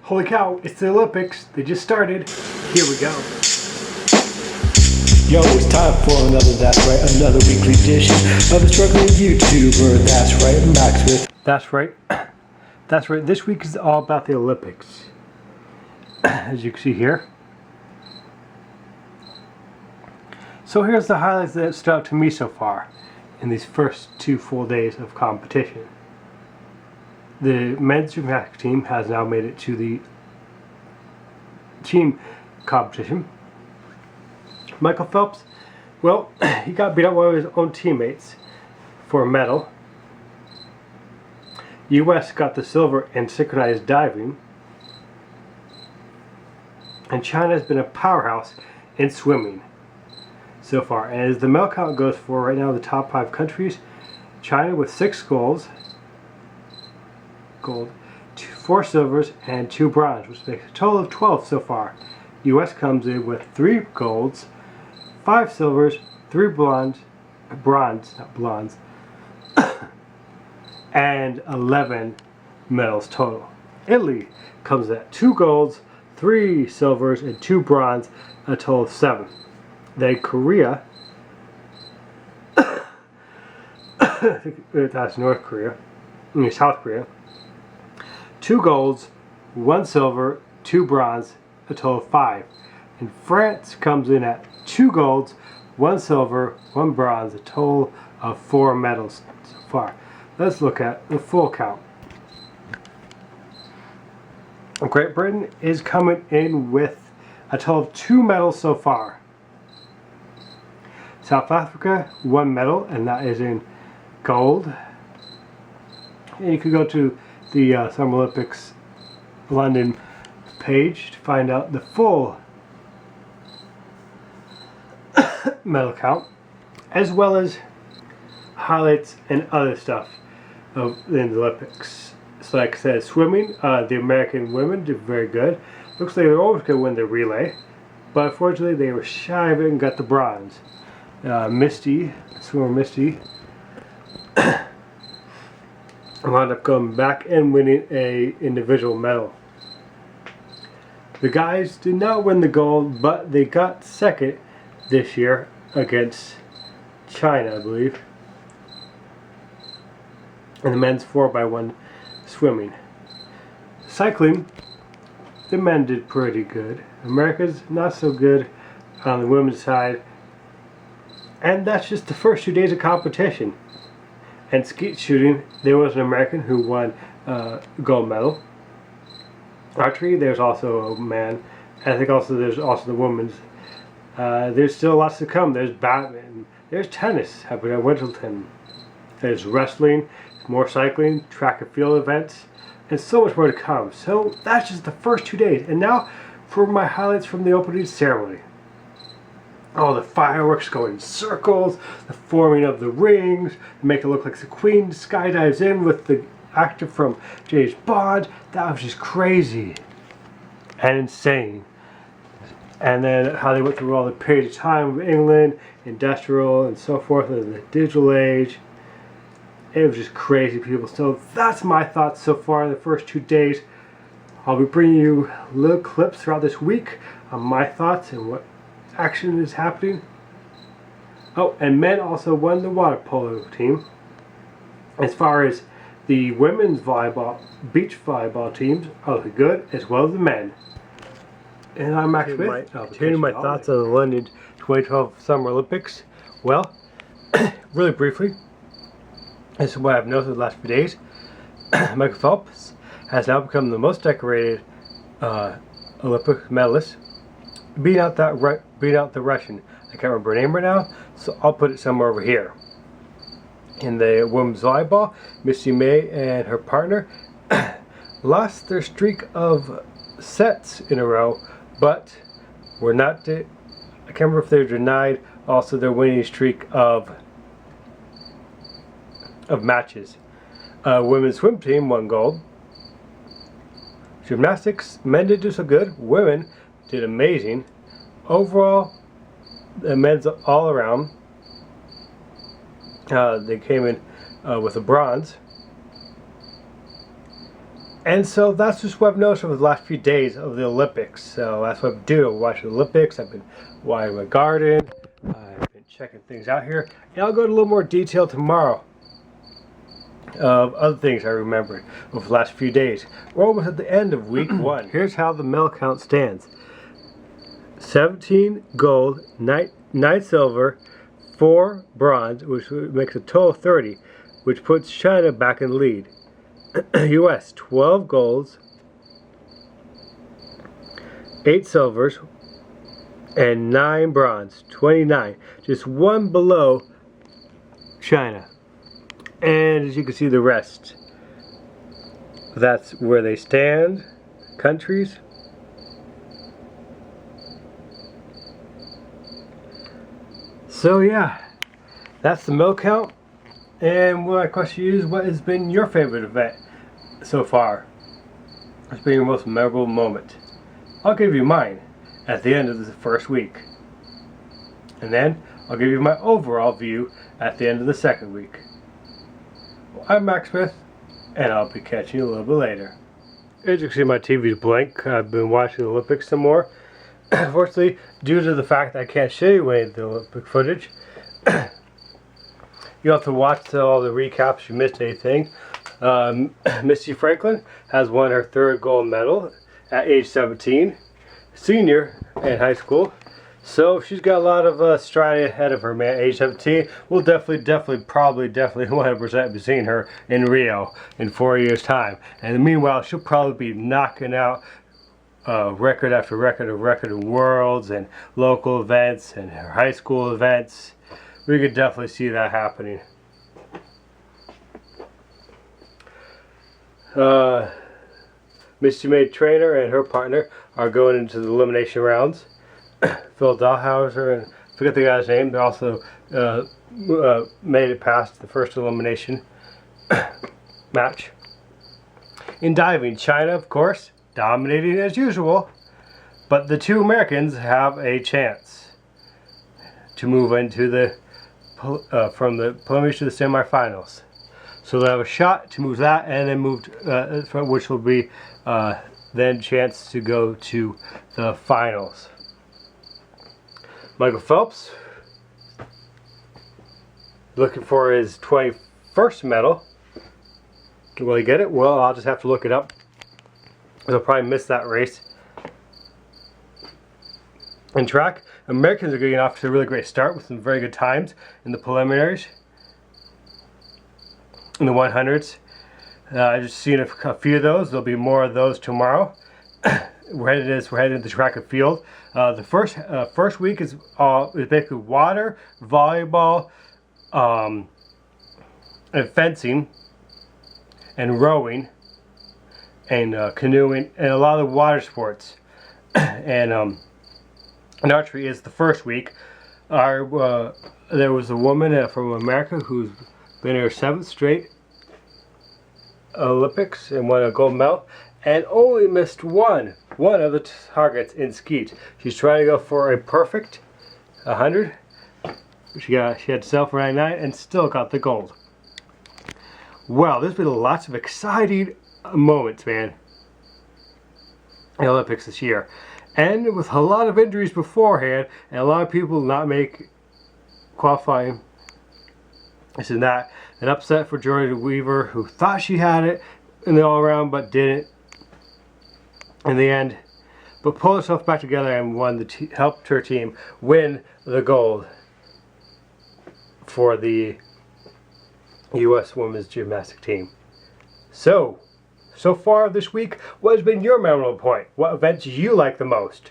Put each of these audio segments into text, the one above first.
Holy cow, it's the Olympics. They just started. Here we go. Yo, it's time for another That's Right, another weekly edition of the struggling YouTuber. That's right, Max with. That's right. That's right. This week is all about the Olympics. As you can see here. So here's the highlights that stood out to me so far in these first 2 full days of competition. The men's gymnastics team has now made it to the team competition. Michael Phelps, well, he got beat up by his own teammates for a medal. U.S. got the silver in synchronized diving. And China has been a powerhouse in swimming so far. And as the medal count goes for right now, the top 5 countries, China with 6 gold, 4 silvers, and 2 bronze, which makes a total of 12 so far. U.S. comes in with 3 golds, 5 silvers, 3 bronze, and 11 medals total. Italy comes at 2 golds, 3 silvers, and 2 bronze, a total of 7. Then Korea, I think that's South Korea, 2 golds, 1 silver, 2 bronze, a total of 5. And France comes in at 2 golds, 1 silver, 1 bronze, a total of 4 medals so far. Let's look at the full count. Great Britain is coming in with a total of 2 medals so far. South Africa, 1 medal, and that is in gold. And you could go to the Summer Olympics London page to find out the full medal count, as well as highlights and other stuff in the Olympics. So like I said, swimming, the American women did very good. Looks like they're always going to win the relay, but unfortunately they were shy of it and got the bronze. Swimmer Misty wound up going back and winning a individual medal. The guys did not win the gold, but they got second this year against China, I believe. And the men's 4x1 swimming. Cycling, the men did pretty good. America's not so good on the women's side. And that's just the first 2 days of competition. And skeet shooting, there was an American who won a gold medal. Archery, there's also a man. And I think there's also the women's. There's still lots to come. There's badminton. There's tennis happening at Wimbledon. There's wrestling, more cycling, track and field events, and so much more to come. So that's just the first 2 days. And now for my highlights from the opening ceremony. Oh, the fireworks going in circles, the forming of the rings, make it look like the Queen skydives in with the actor from James Bond. That was just crazy and insane. And then how they went through all the period of time of England, industrial and so forth, and the digital age. It was just crazy, people. So that's my thoughts so far in the first 2 days. I'll be bringing you little clips throughout this week on my thoughts and what action is happening. Oh, and men also won the water polo team. As far as the women's volleyball, beach volleyball teams are looking good, as well as the men. And I'm Max with continuing my thoughts on the London 2012 Summer Olympics. Well, really briefly, this is what I've noticed the last few days. Michael Phelps has now become the most decorated Olympic medalist, beat out the Russian. I can't remember her name right now, so I'll put it somewhere over here. In the women's volleyball, Missy May and her partner lost their streak of sets in a row, but were not. I can't remember if they were denied also their winning streak of matches. Women's swim team won gold. Gymnastics, men did do so good. Women did amazing. Overall, the men's all around. They came in with a bronze. And so that's just what I've noticed over the last few days of the Olympics. So that's what I'm doing. I'm watching the Olympics. I've been watering my garden. I've been checking things out here. And I'll go into a little more detail tomorrow of other things I remembered over the last few days. We're almost at the end of week 1. Here's how the medal count stands. 17 gold, 9 silver, 4 bronze, which makes a total of 30, which puts China back in the lead. US 12 golds, 8 silvers, and 9 bronze, 29, just one below China. And as you can see, the rest, that's where they stand, countries. So yeah, that's the medal count. And my question is, what has been your favorite event so far? What's been your most memorable moment? I'll give you mine at the end of the first week. And then I'll give you my overall view at the end of the second week. Well, I'm Max Smith, and I'll be catching you a little bit later. As you can see, my TV's blank. I've been watching the Olympics some more. Unfortunately, due to the fact that I can't show you any of the Olympic footage, you have to watch all the recaps if you missed anything. Missy Franklin has won her 3rd gold medal at age 17, senior in high school. So she's got a lot of stride ahead of her, man. Age 17, we'll definitely 100% be seeing her in Rio in 4 years' time. And meanwhile, she'll probably be knocking out record after record of worlds and local events and her high school events. We could definitely see that happening. Missy May Trainer and her partner are going into the elimination rounds. Phil Dahlhauser and I forget the guy's name. They also made it past the first elimination match. In diving, China, of course, dominating as usual, but the 2 Americans have a chance to move into the from the preliminaries to the semifinals. So they'll have a shot to move that, and then move which will be then chance to go to the finals. Michael Phelps looking for his 21st medal. Will he get it? Well, I'll just have to look it up. He'll probably miss that race. In track, Americans are getting off to a really great start with some very good times in the preliminaries, in the 100s. I've just seen a few of those. There'll be more of those tomorrow. We're headed into track and field. The first week is basically water, volleyball, and fencing, and rowing, and canoeing, and a lot of water sports. And archery is the first week. There was a woman from America who's been her 7th straight Olympics and won a gold medal, and only missed one of the targets in skeet. She's trying to go for a perfect 100. She had to settle for 99 and still got the gold. Well, there's been lots of exciting moments, man, in the Olympics this year. And with a lot of injuries beforehand, and a lot of people not make qualifying, this and that. An upset for Jordan Weaver, who thought she had it in the all-around, but didn't in the end. But pulled herself back together and helped her team win the gold for the U.S. women's gymnastic team. So far this week, what has been your memorable point? What events do you like the most?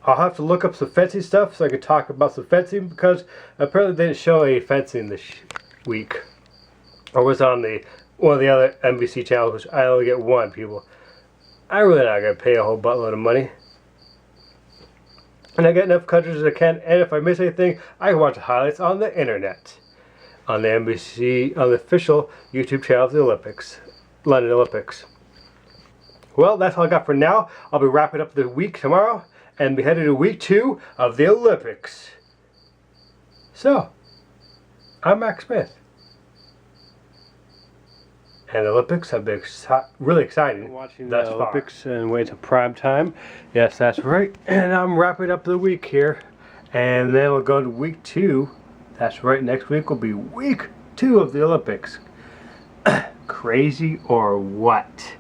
I'll have to look up some fencing stuff so I can talk about some fencing, because apparently they didn't show any fencing this week. Or was on one of the other NBC channels, which I only get one, people. I'm really not going to pay a whole buttload of money. And I get enough countries as I can, and if I miss anything, I can watch the highlights on the internet. On the NBC, on the official YouTube channel of the Olympics. London Olympics. Well, that's all I got for now. I'll be wrapping up the week tomorrow and be headed to week 2 of the Olympics. So, I'm Max Smith. And the Olympics have been really exciting. Watching the Olympics and wait to prime time. Yes, that's right. And I'm wrapping up the week here. And then we'll go to week 2. That's right, next week will be week 2 of the Olympics. Crazy or what?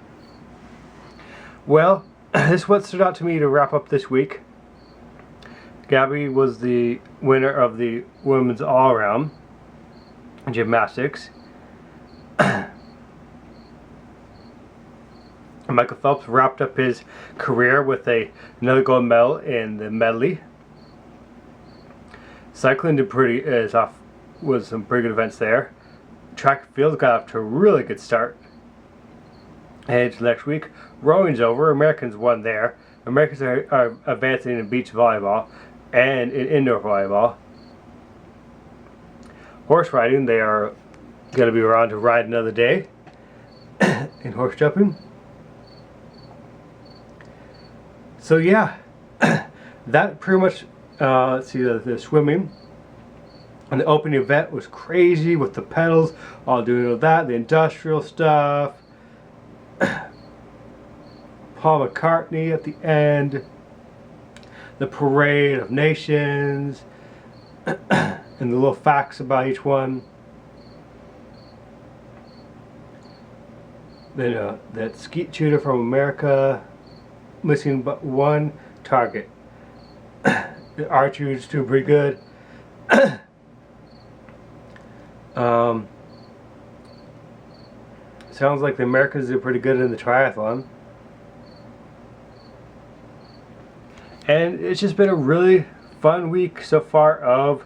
Well, this is what stood out to me to wrap up this week. Gabby was the winner of the women's all-around gymnastics. Michael Phelps wrapped up his career with another gold medal in the medley. Cycling was some pretty good events there. Track and field got off to a really good start. Headed to next week. Rowing's over. Americans won there. Americans are advancing in beach volleyball and in indoor volleyball. Horse riding, they are going to be around to ride another day in horse jumping. So yeah, that pretty much, let's see, the swimming. And the opening event was crazy with the pedals, all doing all that, the industrial stuff. Paul McCartney at the end. The parade of nations. And the little facts about each one. Then that skeet shooter from America. Missing but one target. The archery was doing pretty good. Sounds like the Americans did pretty good in the triathlon. And it's just been a really fun week so far of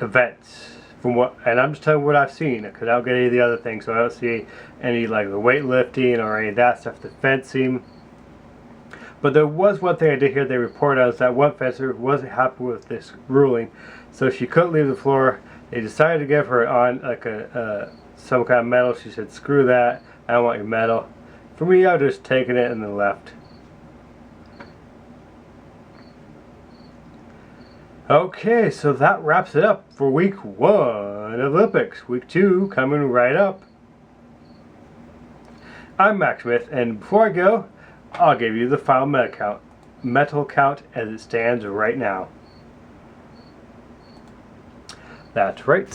events. And I'm just telling you what I've seen, because I don't get any of the other things, so I don't see any like the weightlifting or any of that stuff, the fencing. But there was one thing I did hear they reported on, is that one fencer wasn't happy with this ruling, so she couldn't leave the floor. They decided to give her on like some kind of medal. She said, "Screw that! I don't want your medal." For me, I would just taken it and then left. Okay, so that wraps it up for week 1 of Olympics. Week 2 coming right up. I'm Max Smith, and before I go, I'll give you the final medal count as it stands right now. That's right.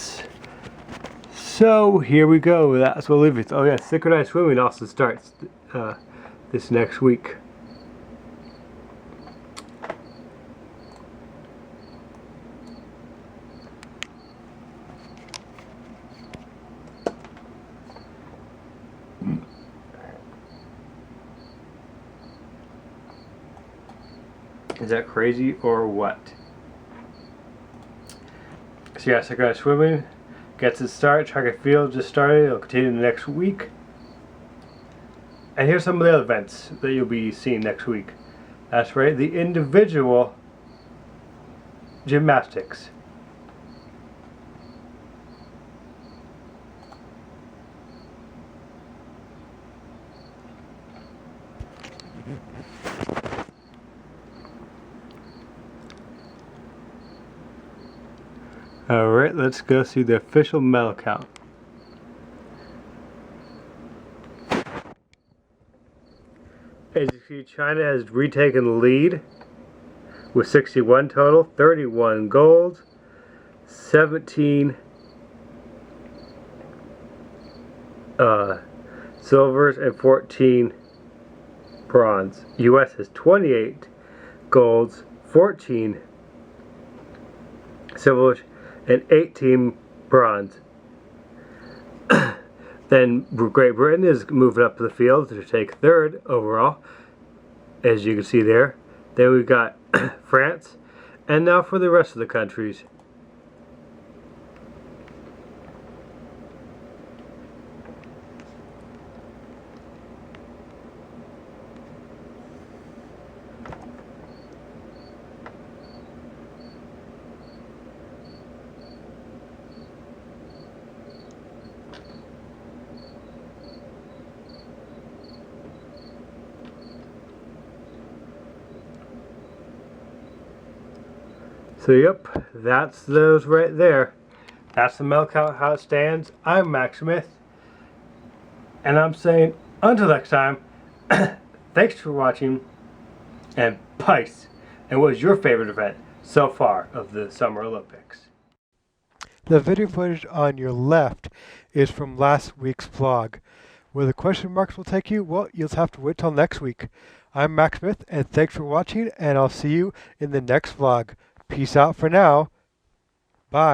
So here we go. That's what Olympics. Oh yeah, synchronized swimming also starts this next week. Is that crazy or what? So yeah, synchronized swimming gets its start. Track and field just started. It'll continue the next week. And here's some of the other events that you'll be seeing next week. That's right, the individual gymnastics. Alright, let's go see the official medal count. As you see, China has retaken the lead with 61 total, 31 golds, 17 silvers, and 14 bronze. US has 28 golds, 14 silvers, and 18 bronze. Then Great Britain is moving up the field to take 3rd overall, as you can see there. Then we've got France, and now for the rest of the countries. So yep, that's those right there. That's the medal count, how it stands. I'm Max Smith. And I'm saying, until next time, thanks for watching, and peace. And what is your favorite event so far of the Summer Olympics? The video footage on your left is from last week's vlog. Where the question marks will take you, well, you'll have to wait till next week. I'm Max Smith, and thanks for watching, and I'll see you in the next vlog. Peace out for now. Bye.